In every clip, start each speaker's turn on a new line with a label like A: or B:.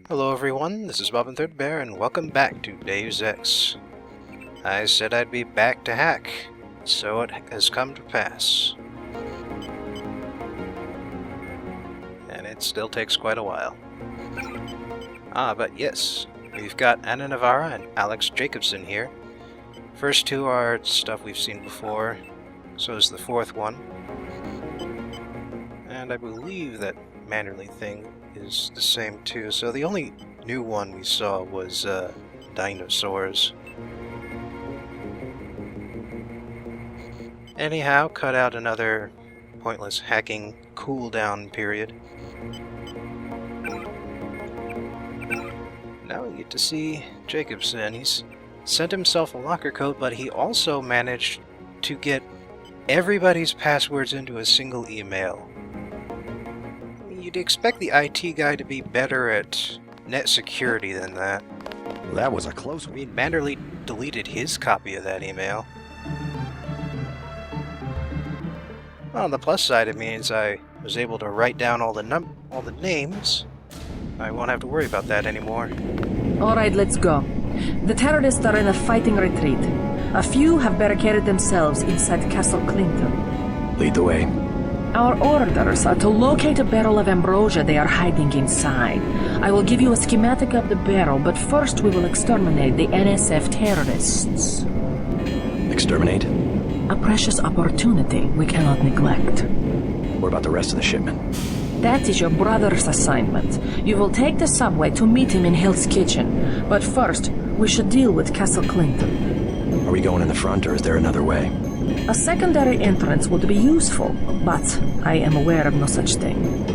A: Hello everyone, this is Bob and Third Bear, and welcome back to Deus Ex. I said I'd be back to hack, so it has come to pass. And it still takes quite a while. But yes, we've got Anna Navarra and Alex Jacobson here. First two are stuff we've seen before, so is the fourth one. And I believe that Manderly thing is the same too, so the only new one we saw was dinosaurs. Anyhow, cut out another pointless hacking cooldown period. Now we get to see Jacobson. He's sent himself a locker code, but he also managed to get everybody's passwords into a single email. You'd expect the IT guy to be better at net security than that.
B: Well, that was a close one.
A: I mean, Manderly deleted his copy of that email. Well, on the plus side, it means I was able to write down all the names. I won't have to worry about that anymore.
C: Alright, let's go. The terrorists are in a fighting retreat. A few have barricaded themselves inside Castle Clinton.
B: Lead the way.
C: Our orders are to locate a barrel of ambrosia they are hiding inside. I will give you a schematic of the barrel, but first we will exterminate the NSF terrorists.
B: Exterminate?
C: A precious opportunity we cannot neglect.
B: What about the rest of the shipment?
C: That is your brother's assignment. You will take the subway to meet him in Hill's Kitchen. But first, we should deal with Castle Clinton.
B: Are we going in the front, or is there another way?
C: A secondary entrance would be useful, but I am aware of no such thing.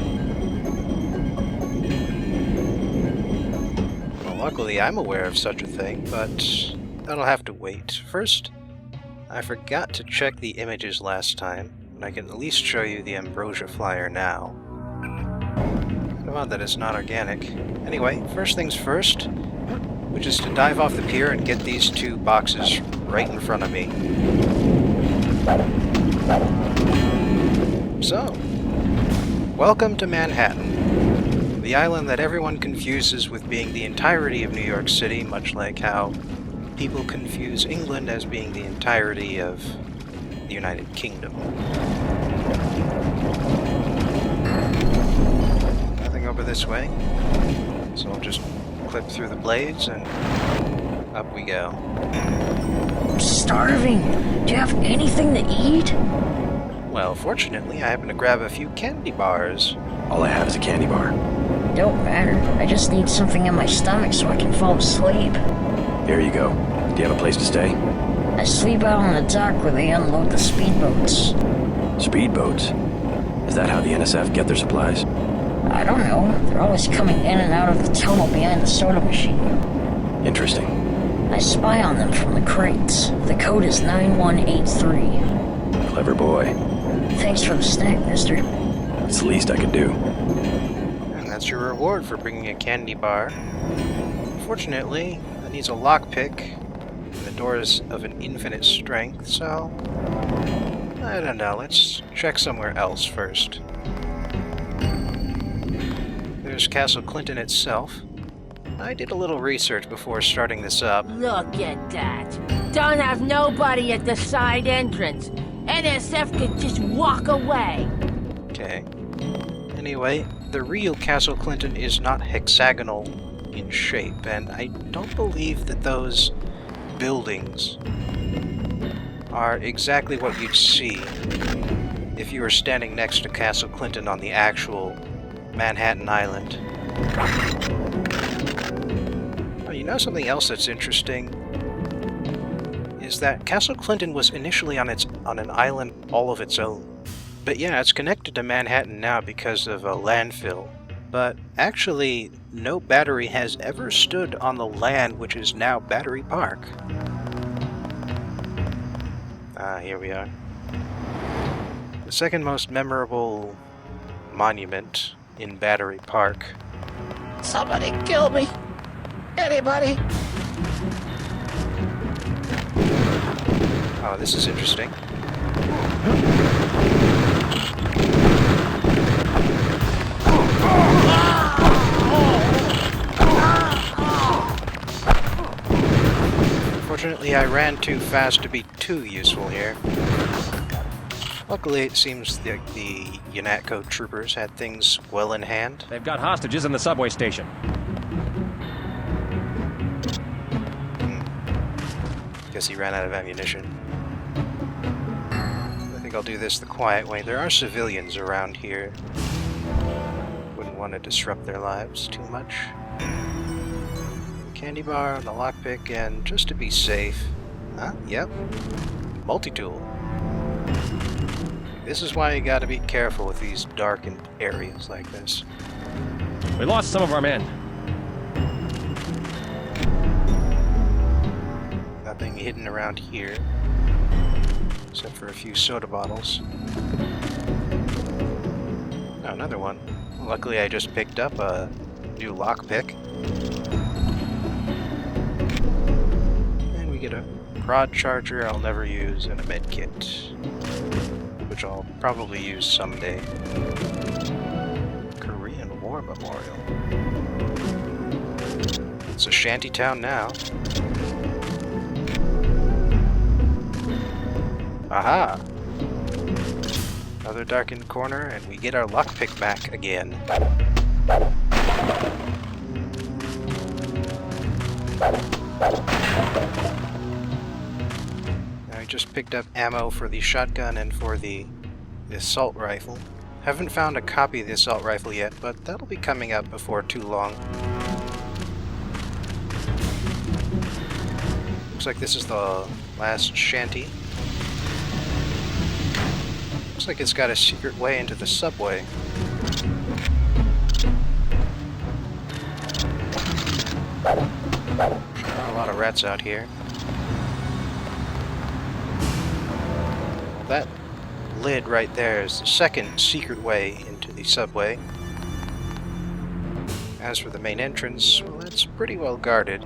A: Well, luckily I'm aware of such a thing, but that'll have to wait. First, I forgot to check the images last time, and I can at least show you the ambrosia flyer now. Kind of odd that it's not organic. Anyway, first things first, which is to dive off the pier and get these two boxes right in front of me. So, welcome to Manhattan, the island that everyone confuses with being the entirety of New York City, much like how people confuse England as being the entirety of the United Kingdom. Nothing over this way, so I'll just clip through the blades and up we go.
D: I'm starving. Do you have anything to eat?
A: Well, fortunately, I happened to grab a few candy bars.
B: All I have is a candy bar.
D: Don't matter. I just need something in my stomach so I can fall asleep.
B: Here you go. Do you have a place to stay?
D: I sleep out on the dock where they unload the speedboats.
B: Speedboats? Is that how the NSF get their supplies?
D: I don't know. They're always coming in and out of the tunnel behind the soda machine.
B: Interesting.
D: I spy on them from the crates. The code is 9183.
B: Clever boy.
D: Thanks for the snack, mister.
B: It's the least I could do.
A: And that's your reward for bringing a candy bar. Fortunately, it needs a lockpick, and the door is of an infinite strength, so I don't know, let's check somewhere else first. There's Castle Clinton itself. I did a little research before starting this up.
E: Look at that. Don't have nobody at the side entrance. NSF could just walk away.
A: Okay. Anyway, the real Castle Clinton is not hexagonal in shape, and I don't believe that those buildings are exactly what you'd see if you were standing next to Castle Clinton on the actual Manhattan Island. Oh, you know something else that's interesting? Is that Castle Clinton was initially on an island all of its own. But yeah, it's connected to Manhattan now because of a landfill. But actually, no battery has ever stood on the land which is now Battery Park. Here we are. The second most memorable monument in Battery Park.
D: Somebody kill me. Anybody?
A: Oh, this is interesting. Unfortunately, I ran too fast to be too useful here. Luckily, it seems the UNATCO troopers had things well in hand.
F: They've got hostages in the subway station.
A: Guess he ran out of ammunition. I think I'll do this the quiet way. There are civilians around here. Wouldn't want to disrupt their lives too much. Candy bar, the lockpick, and just to be safe... Huh? Yep. Multi-tool. This is why you gotta be careful with these darkened areas like this.
F: We lost some of our men.
A: Nothing hidden around here, except for a few soda bottles. Oh, another one. Luckily I just picked up a new lockpick. And we get a prod charger I'll never use and a med kit, which I'll probably use someday. Korean War Memorial. It's a shantytown now. Aha! Another darkened corner, and we get our lockpick back again. I just picked up ammo for the shotgun and for the assault rifle. Haven't found a copy of the assault rifle yet, but that'll be coming up before too long. Looks like this is the last shanty. Looks like it's got a secret way into the subway. A lot of rats out here. That lid right there is the second secret way into the subway. As for the main entrance, well, it's pretty well guarded.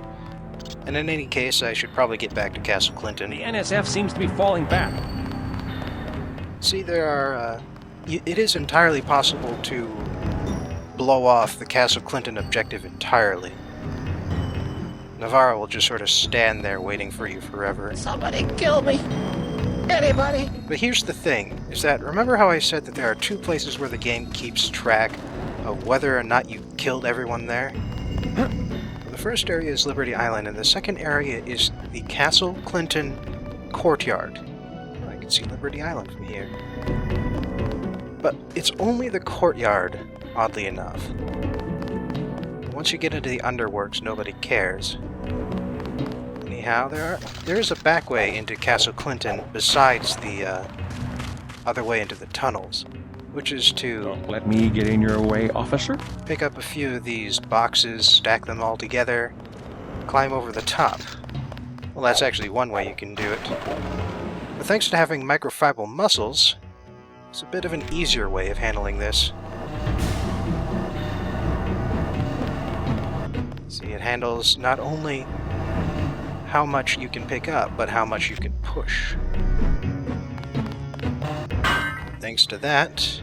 A: And in any case, I should probably get back to Castle Clinton.
F: The NSF seems to be falling back.
A: See, there are, it is entirely possible to blow off the Castle Clinton objective entirely. Navarro will just sort of stand there waiting for you forever.
E: Somebody kill me! Anybody?
A: But here's the thing, is that, remember how I said that there are two places where the game keeps track of whether or not you killed everyone there? The first area is Liberty Island, and the second area is the Castle Clinton courtyard. I can see Liberty Island from here. But it's only the courtyard, oddly enough. Once you get into the underworks, nobody cares. Anyhow, there is a back way into Castle Clinton besides the other way into the tunnels, which is to...
F: Don't let me get in your way, officer.
A: Pick up a few of these boxes, stack them all together, climb over the top. Well, that's actually one way you can do it. But thanks to having microfibril muscles, it's a bit of an easier way of handling this. See, it handles not only how much you can pick up, but how much you can push. Thanks to that,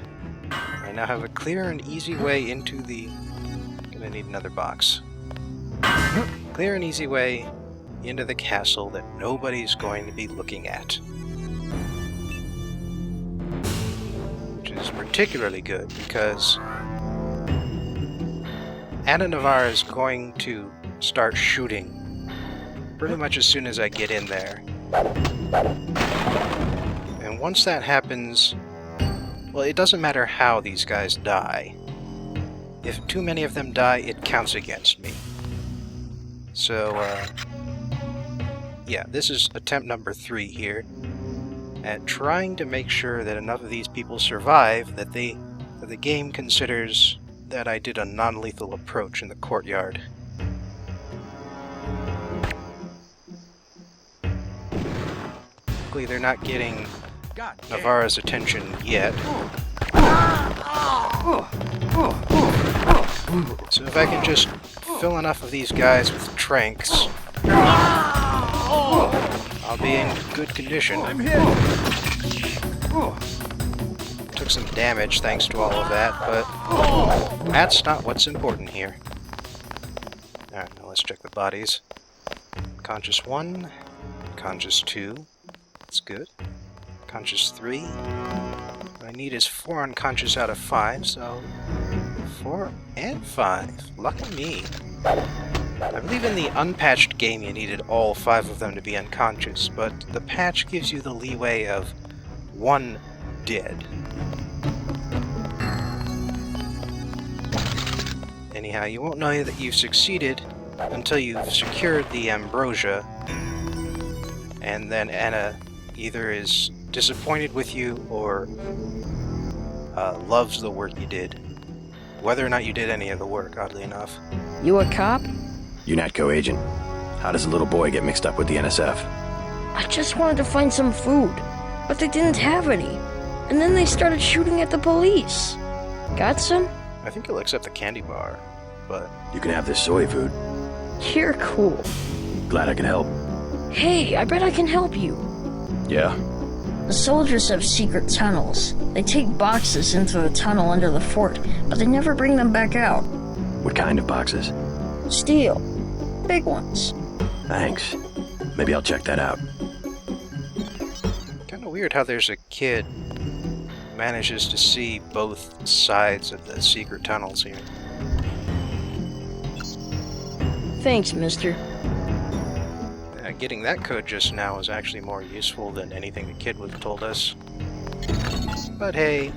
A: I now have a clear and easy way into the... Gonna need another box. Clear and easy way into the castle that nobody's going to be looking at. Which is particularly good because Anna Navarre is going to start shooting pretty much as soon as I get in there. And once that happens, well, it doesn't matter how these guys die. If too many of them die, it counts against me. So, yeah, this is attempt number 3 here, at trying to make sure that enough of these people survive that the game considers that I did a non-lethal approach in the courtyard. Luckily, they're not getting Navarro's attention yet. So if I can just fill enough of these guys with tranks, I'll be in good condition.
F: I'm hit.
A: Took some damage thanks to all of that, but that's not what's important here. Alright, now let's check the bodies. Conscious 1, Conscious 2. That's good. Conscious 3. What I need is 4 unconscious out of 5, so 4 and 5. Lucky me. I believe in the unpatched game you needed all 5 of them to be unconscious, but the patch gives you the leeway of 1 dead. Anyhow, you won't know that you've succeeded until you've secured the ambrosia, and then Anna either is disappointed with you or loves the work you did. Whether or not you did any of the work, oddly enough.
D: You a cop?
B: UNATCO agent. How does a little boy get mixed up with the NSF?
D: I just wanted to find some food, but they didn't have any. And then they started shooting at the police. Got some?
A: I think he'll accept the candy bar, but...
B: You can have this soy food.
D: You're cool.
B: Glad I could help.
D: Hey, I bet I can help you.
B: Yeah?
D: The soldiers have secret tunnels. They take boxes into the tunnel under the fort, but they never bring them back out.
B: What kind of boxes?
D: Steel. Big ones.
B: Thanks. Maybe I'll check that out.
A: Kinda weird how there's a kid who manages to see both sides of the secret tunnels here.
D: Thanks, mister.
A: Getting that code just now was actually more useful than anything the kid would have told us. But hey...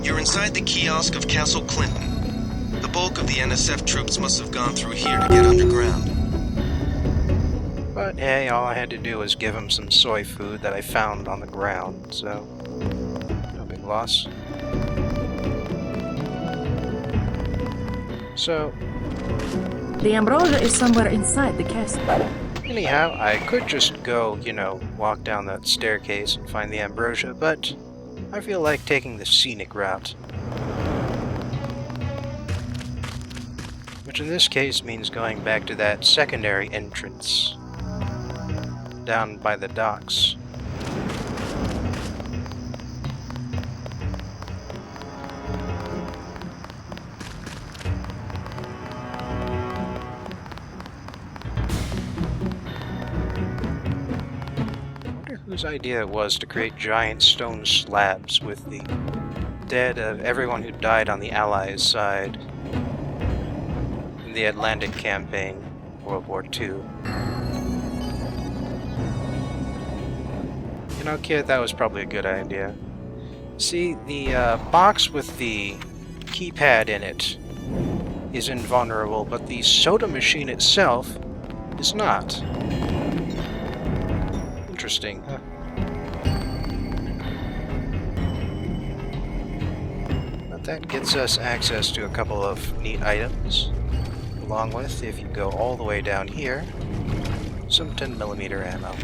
G: You're inside the kiosk of Castle Clinton. The bulk of the NSF troops must have gone through here to get underground.
A: But hey, all I had to do was give him some soy food that I found on the ground, so... no big loss. So...
C: The ambrosia is somewhere inside the castle.
A: anyhow, I could just go, walk down that staircase and find the ambrosia, but I feel like taking the scenic route. Which in this case means going back to that secondary entrance down by the docks. Whose idea it was to create giant stone slabs with the dead of everyone who died on the Allies' side in the Atlantic Campaign, World War II. Kid, that was probably a good idea. See, the box with the keypad in it is invulnerable, but the soda machine itself is not. Interesting, huh? But that gets us access to a couple of neat items, along with, if you go all the way down here, some 10mm ammo.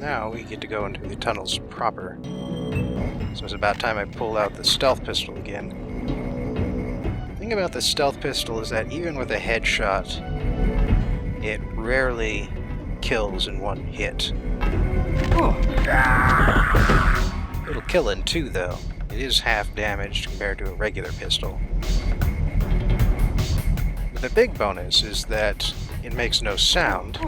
A: Now we get to go into the tunnels proper. So it's about time I pull out the stealth pistol again. The thing about the stealth pistol is that even with a headshot, it rarely kills in one hit. It'll kill in two, though. It is half damaged compared to a regular pistol. But the big bonus is that it makes no sound.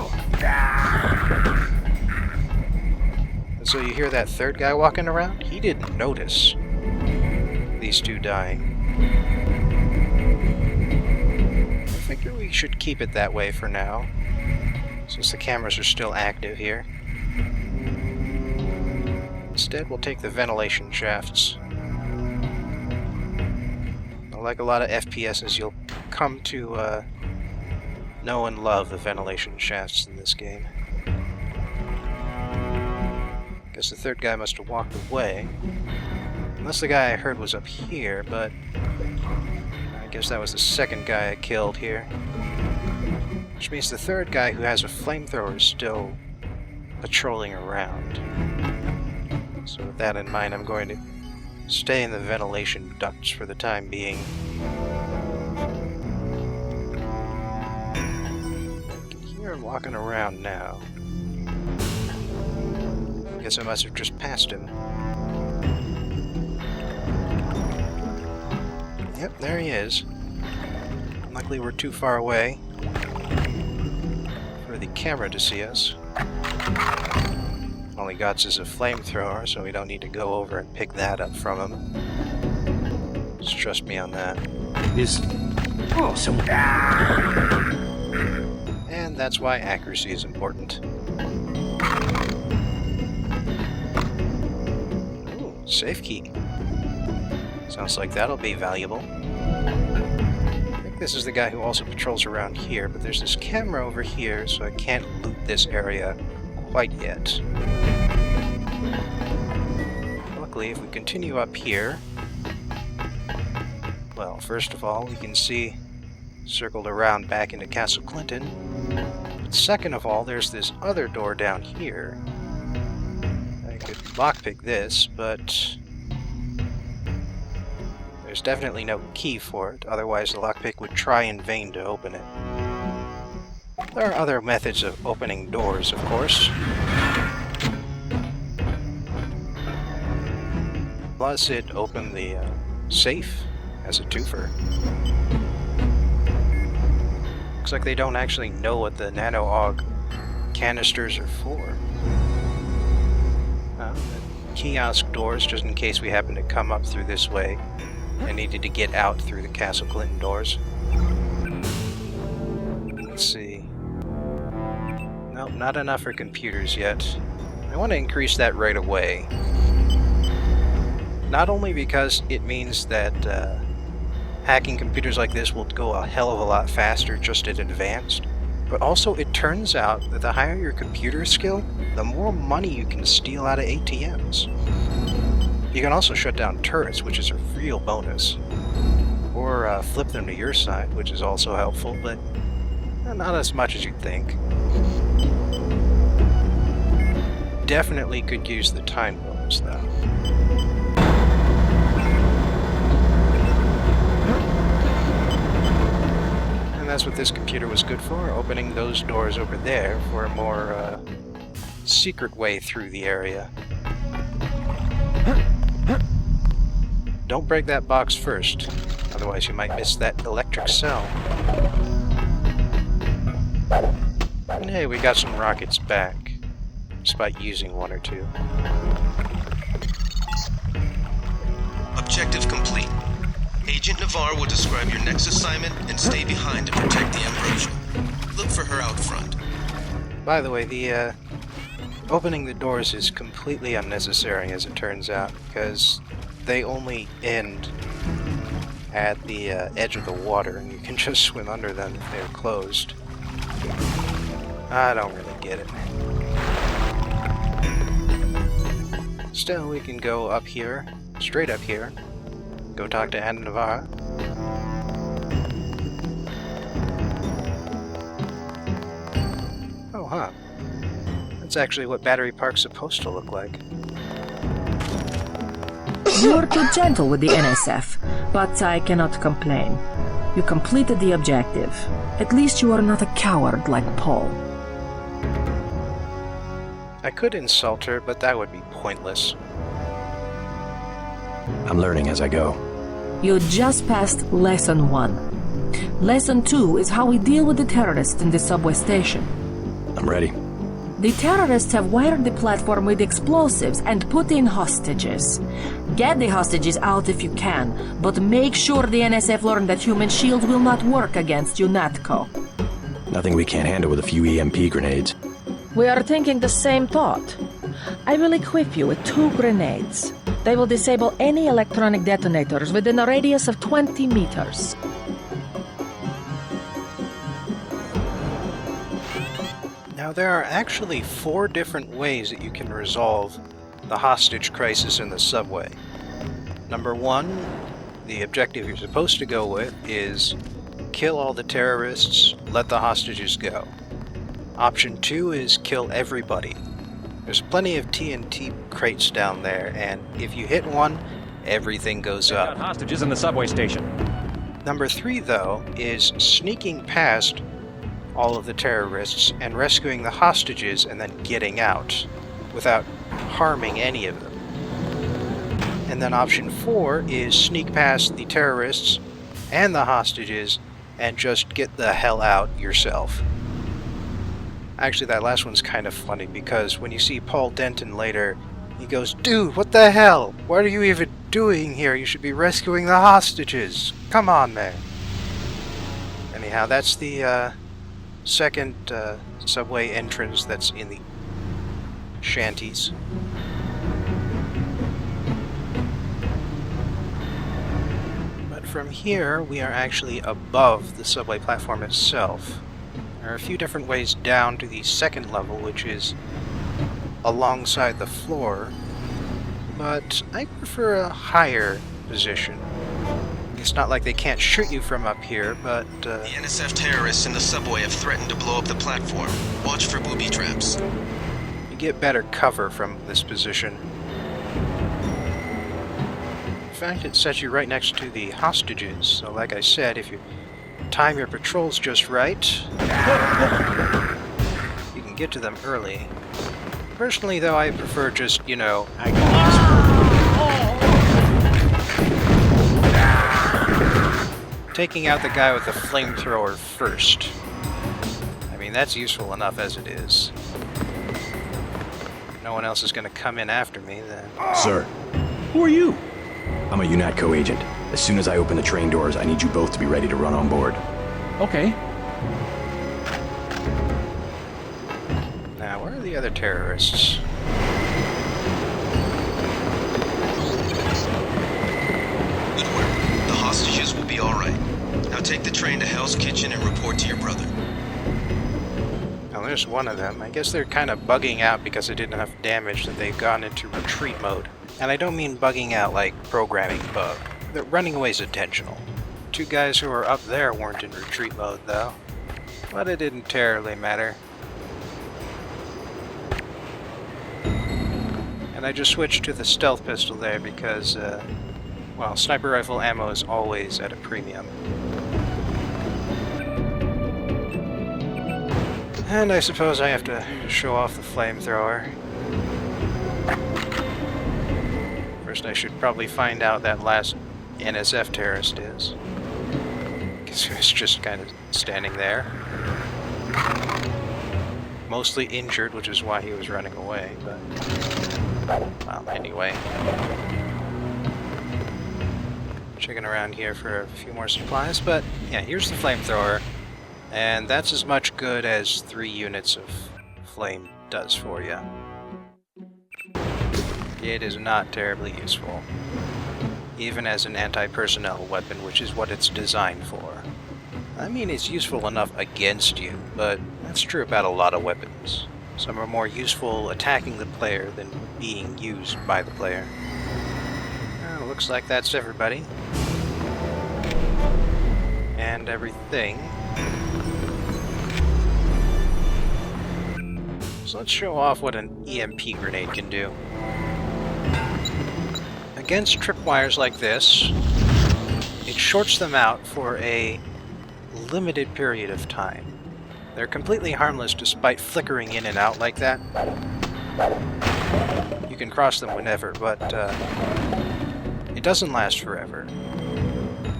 A: And so you hear that third guy walking around? He didn't notice these two dying. I figure we should keep it that way for now, since the cameras are still active here. Instead, we'll take the ventilation shafts. Like a lot of FPSs, you'll come to know and love the ventilation shafts in this game. Guess the third guy must have walked away. Unless the guy I heard was up here, but I guess that was the second guy I killed here. Which means the third guy who has a flamethrower is still patrolling around. So with that in mind, I'm going to stay in the ventilation ducts for the time being. I can hear him walking around now. Guess I must have just passed him. Yep, there he is. Luckily we're too far away for the camera to see us. All he got is a flamethrower, so we don't need to go over and pick that up from him. Just trust me on that.
B: This... Oh, so...
A: And that's why accuracy is important. Ooh, safe key. Sounds like that'll be valuable. I think this is the guy who also patrols around here, but there's this camera over here, so I can't loot this area quite yet. Luckily, if we continue up here, well, first of all, we can see circled around back into Castle Clinton. But second of all, there's this other door down here. I could lockpick this, but there's definitely no key for it, otherwise the lockpick would try in vain to open it. There are other methods of opening doors, of course. Plus, it opened the safe as a twofer. Looks like they don't actually know what the nano-aug canisters are for. The kiosk doors, just in case we happen to come up through this way and needed to get out through the Castle Clinton doors. Let's see. Nope, not enough for computers yet. I want to increase that right away. Not only because it means that hacking computers like this will go a hell of a lot faster just at advanced, but also it turns out that the higher your computer skill, the more money you can steal out of ATMs. You can also shut down turrets, which is a real bonus. Or flip them to your side, which is also helpful, but not as much as you'd think. Definitely could use the time bonus, though. And that's what this computer was good for, opening those doors over there for a more secret way through the area. Don't break that box first, otherwise you might miss that electric cell. And hey, we got some rockets back, despite using one or two.
G: Objective complete. Agent Navarre will describe your next assignment and stay behind to protect the Ambrosia. Look for her out front.
A: By the way, the opening the doors is completely unnecessary, as it turns out, because they only end at the edge of the water, and you can just swim under them if they're closed. I don't really get it. Still, we can go up here, straight up here, go talk to Anna Navarre. Oh, huh. That's actually what Battery Park's supposed to look like.
C: You are too gentle with the NSF, but I cannot complain. You completed the objective. At least you are not a coward like Paul.
A: I could insult her, but that would be pointless.
B: I'm learning as I go.
C: You just passed Lesson 1. Lesson 2 is how we deal with the terrorists in the subway station.
B: I'm ready.
C: The terrorists have wired the platform with explosives and put in hostages. Get the hostages out if you can, but make sure the NSF learn that human shield will not work against you, Natco.
B: Nothing we can't handle with a few EMP grenades.
C: We are thinking the same thought. I will equip you with 2 grenades. They will disable any electronic detonators within a radius of 20 meters.
A: Now, there are actually 4 different ways that you can resolve the hostage crisis in the subway. Number 1, the objective you're supposed to go with is kill all the terrorists, let the hostages go. Option 2 is kill everybody. There's plenty of TNT crates down there, and if you hit one, everything goes
F: They've got
A: up.
F: hostages in the subway station.
A: Number 3, though, is sneaking past all of the terrorists and rescuing the hostages and then getting out without harming any of them. And then option 4 is sneak past the terrorists and the hostages and just get the hell out yourself. Actually, that last one's kind of funny, because when you see Paul Denton later, he goes, "Dude, what the hell? What are you even doing here? You should be rescuing the hostages. Come on, man." Anyhow, that's the second subway entrance that's in the shanties. But from here, we are actually above the subway platform itself. There are a few different ways down to the second level, which is alongside the floor, but I prefer a higher position. It's not like they can't shoot you from up here, but
G: The NSF terrorists in the subway have threatened to blow up the platform. Watch for booby traps.
A: you get better cover from this position. In fact, it sets you right next to the hostages, so like I said, if you time your patrols just right, you can get to them early. Personally, though, I prefer just, taking out the guy with the flamethrower first. I mean, that's useful enough as it is. If no one else is going to come in after me, then...
B: Sir,
F: Who are you?
B: I'm a UNATCO agent. As soon as I open the train doors, I need you both to be ready to run on board.
F: Okay.
A: Now, where are the other terrorists?
G: Good work. The hostages will be alright. Now take the train to Hell's Kitchen and report to your brother.
A: Now, there's one of them. I guess they're kind of bugging out because they did enough damage that they've gone into retreat mode. And I don't mean bugging out like programming bug. The running away is intentional. Two guys who were up there weren't in retreat mode, though. But it didn't terribly matter. And I just switched to the stealth pistol there because, well, sniper rifle ammo is always at a premium. And I suppose I have to show off the flamethrower. First, I should probably find out that last NSF terrorist is. Because he was just kind of standing there. Mostly injured, which is why he was running away, but... well, anyway. Checking around here for a few more supplies, but yeah, here's the flamethrower. And that's as much good as 3 units of flame does for you. It is not terribly useful. Even as an anti-personnel weapon, which is what it's designed for. I mean, it's useful enough against you, but that's true about a lot of weapons. Some are more useful attacking the player than being used by the player. Well, looks like that's everybody. And everything. So let's show off what an EMP grenade can do. Against tripwires like this, it shorts them out for a limited period of time. They're completely harmless despite flickering in and out like that. You can cross them whenever, but it doesn't last forever.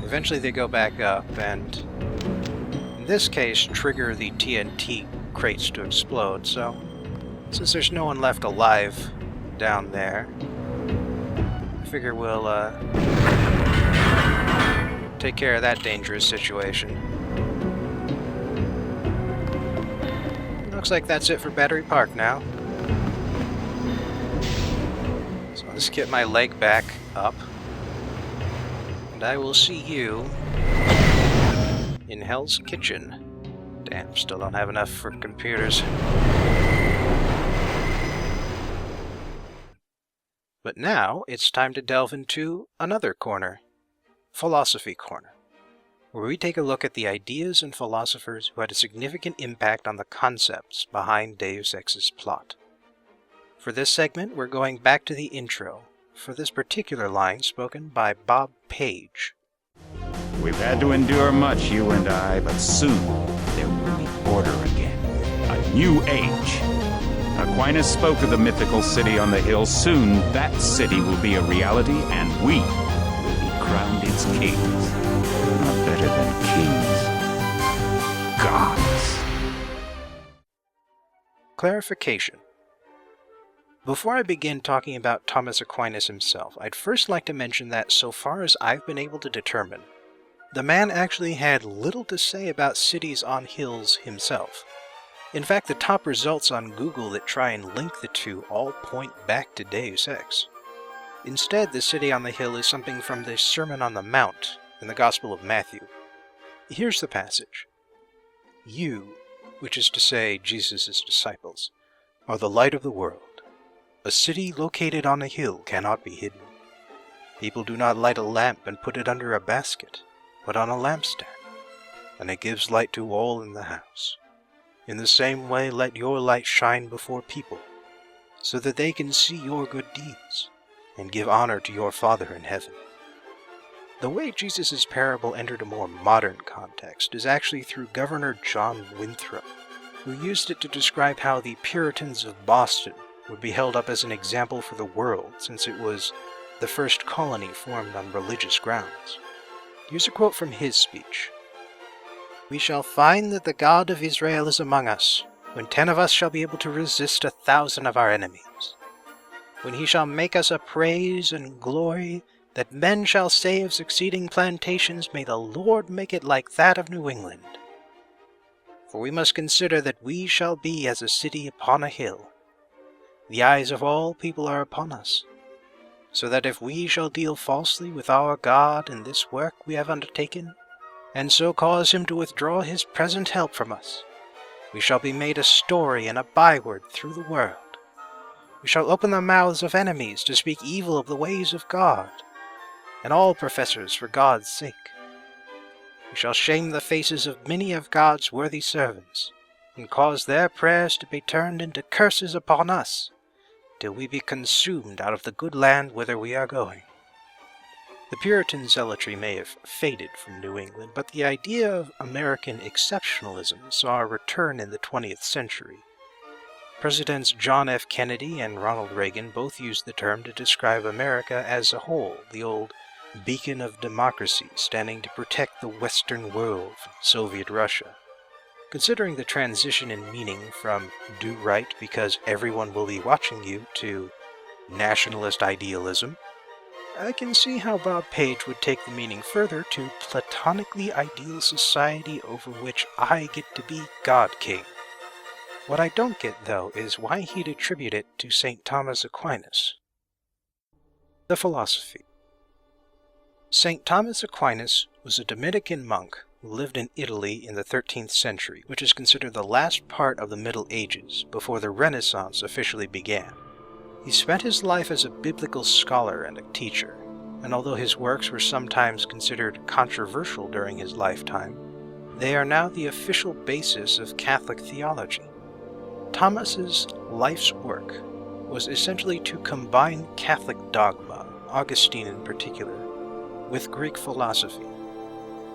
A: Eventually they go back up and, in this case, trigger the TNT crates to explode, so since there's no one left alive down there, I figure we'll take care of that dangerous situation. Looks like that's it for Battery Park now. So let's get my leg back up. And I will see you in Hell's Kitchen. Damn, still don't have enough for computers. But now it's time to delve into another corner, Philosophy Corner, where we take a look at the ideas and philosophers who had a significant impact on the concepts behind Deus Ex's plot. For this segment, we're going back to the intro, for this particular line spoken by Bob Page.
H: We've had to endure much, you and I, but soon there will be order again. A new age. Aquinas spoke of the mythical city on the hill. Soon that city will be a reality, and we will be crowned its kings. Not better than kings, gods.
A: Clarification. Before I begin talking about Thomas Aquinas himself, I'd first like to mention that so far as I've been able to determine, the man actually had little to say about cities on hills himself. In fact, the top results on Google that try and link the two all point back to Deus Ex. Instead, the city on the hill is something from the Sermon on the Mount in the Gospel of Matthew. Here's the passage. You, which is to say Jesus' disciples, are the light of the world. A city located on a hill cannot be hidden. People do not light a lamp and put it under a basket, but on a lampstand, and it gives light to all in the house. In the same way, let your light shine before people, so that they can see your good deeds, and give honor to your Father in heaven. The way Jesus' parable entered a more modern context is actually through Governor John Winthrop, who used it to describe how the Puritans of Boston would be held up as an example for the world, since it was the first colony formed on religious grounds. Here's a quote from his speech. "We shall find that the God of Israel is among us, when 10 of us shall be able to resist 1,000 of our enemies. When he shall make us a praise and glory, that men shall say of succeeding plantations, may the Lord make it like that of New England. For we must consider that we shall be as a city upon a hill. The eyes of all people are upon us, so that if we shall deal falsely with our God in this work we have undertaken, and so cause him to withdraw his present help from us, we shall be made a story and a byword through the world. We shall open the mouths of enemies to speak evil of the ways of God, and all professors for God's sake. We shall shame the faces of many of God's worthy servants, and cause their prayers to be turned into curses upon us, till we be consumed out of the good land whither we are going." The Puritan zealotry may have faded from New England, but the idea of American exceptionalism saw a return in the 20th century. Presidents John F. Kennedy and Ronald Reagan both used the term to describe America as a whole, the old beacon of democracy standing to protect the Western world from Soviet Russia. Considering the transition in meaning from do right because everyone will be watching you to nationalist idealism, I can see how Bob Page would take the meaning further to platonically ideal society over which I get to be God King. What I don't get, though, is why he'd attribute it to St. Thomas Aquinas. The philosophy. St. Thomas Aquinas was a Dominican monk who lived in Italy in the 13th century, which is considered the last part of the Middle Ages, before the Renaissance officially began. He spent his life as a biblical scholar and a teacher, and although his works were sometimes considered controversial during his lifetime, they are now the official basis of Catholic theology. Thomas's life's work was essentially to combine Catholic dogma, Augustine in particular, with Greek philosophy.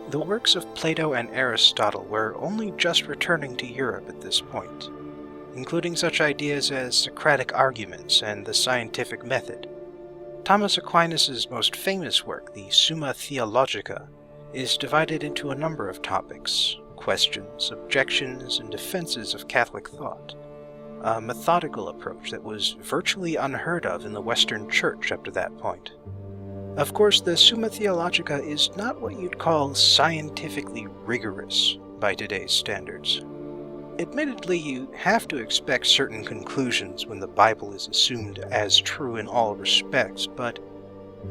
A: The works of Plato and Aristotle were only just returning to Europe at this point, including such ideas as Socratic arguments and the scientific method. Thomas Aquinas' most famous work, the Summa Theologica, is divided into a number of topics: questions, objections, and defenses of Catholic thought, a methodical approach that was virtually unheard of in the Western Church up to that point. Of course, the Summa Theologica is not what you'd call scientifically rigorous by today's standards. Admittedly, you have to expect certain conclusions when the Bible is assumed as true in all respects, but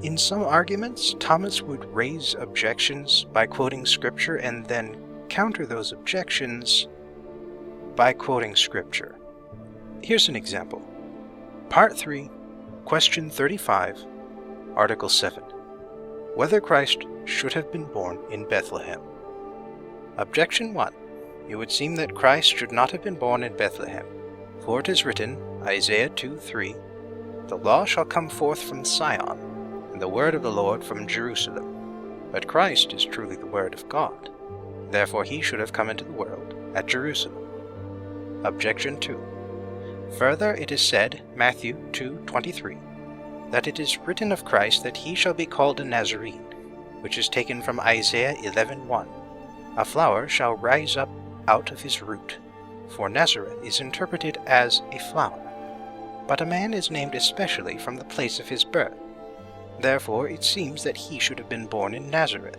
A: in some arguments, Thomas would raise objections by quoting Scripture and then counter those objections by quoting Scripture. Here's an example. Part 3, Question 35, Article 7. Whether Christ should have been born in Bethlehem. Objection 1. It would seem that Christ should not have been born in Bethlehem. For it is written, Isaiah 2:3, "The law shall come forth from Sion, and the word of the Lord from Jerusalem." But Christ is truly the word of God. Therefore he should have come into the world at Jerusalem. Objection 2. Further, it is said, Matthew 2:23, that it is written of Christ that he shall be called a Nazarene, which is taken from Isaiah 11:1. A flower shall rise up out of his root, for Nazareth is interpreted as a flower. But a man is named especially from the place of his birth. Therefore it seems that he should have been born in Nazareth,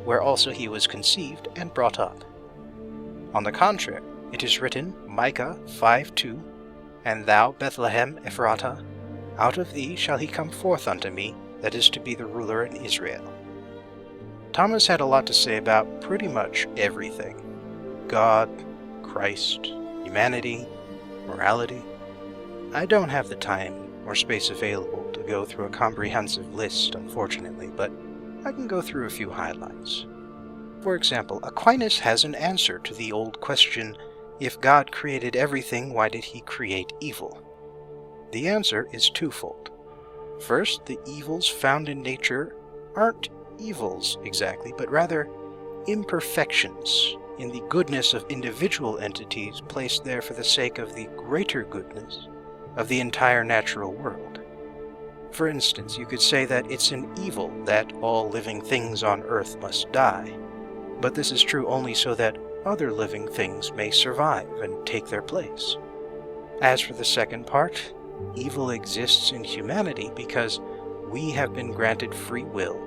A: where also he was conceived and brought up. On the contrary, it is written, Micah 5:2, And thou, Bethlehem Ephratah, out of thee shall he come forth unto me, that is to be the ruler in Israel. Thomas had a lot to say about pretty much everything. God, Christ, humanity, morality. I don't have the time or space available to go through a comprehensive list, unfortunately, but I can go through a few highlights. For example, Aquinas has an answer to the old question, if God created everything, why did he create evil? The answer is twofold. First, the evils found in nature aren't evils exactly, but rather imperfections in the goodness of individual entities placed there for the sake of the greater goodness of the entire natural world. For instance, you could say that it's an evil that all living things on earth must die, but this is true only so that other living things may survive and take their place. As for the second part, evil exists in humanity because we have been granted free will,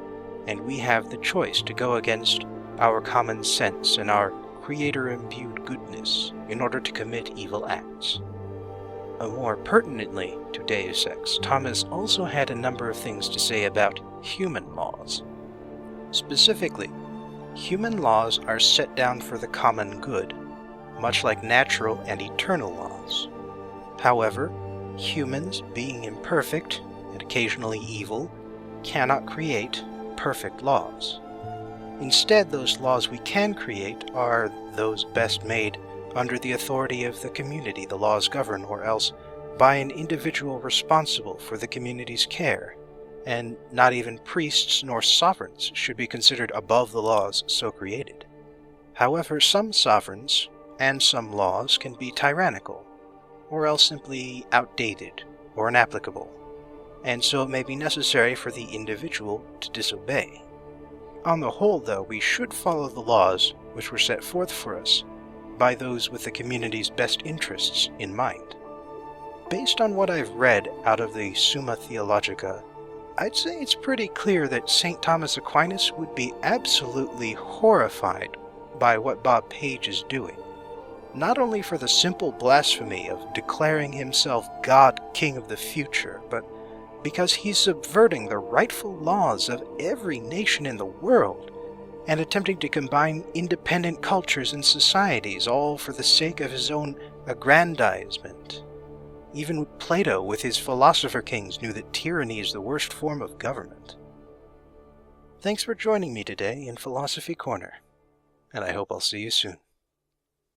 A: and we have the choice to go against our common sense and our creator-imbued goodness in order to commit evil acts. More pertinently to Deus Ex, Thomas also had a number of things to say about human laws. Specifically, human laws are set down for the common good, much like natural and eternal laws. However, humans, being imperfect and occasionally evil, cannot create perfect laws. Instead, those laws we can create are those best made under the authority of the community the laws govern, or else by an individual responsible for the community's care, and not even priests nor sovereigns should be considered above the laws so created. However, some sovereigns and some laws can be tyrannical, or else simply outdated or inapplicable, and so it may be necessary for the individual to disobey. On the whole, though, we should follow the laws which were set forth for us by those with the community's best interests in mind. Based on what I've read out of the Summa Theologica, I'd say it's pretty clear that St. Thomas Aquinas would be absolutely horrified by what Bob Page is doing, not only for the simple blasphemy of declaring himself God King of the future, but because he's subverting the rightful laws of every nation in the world and attempting to combine independent cultures and societies, all for the sake of his own aggrandizement. Even Plato, with his philosopher kings, knew that tyranny is the worst form of government. Thanks for joining me today in Philosophy Corner, and I hope I'll see you soon.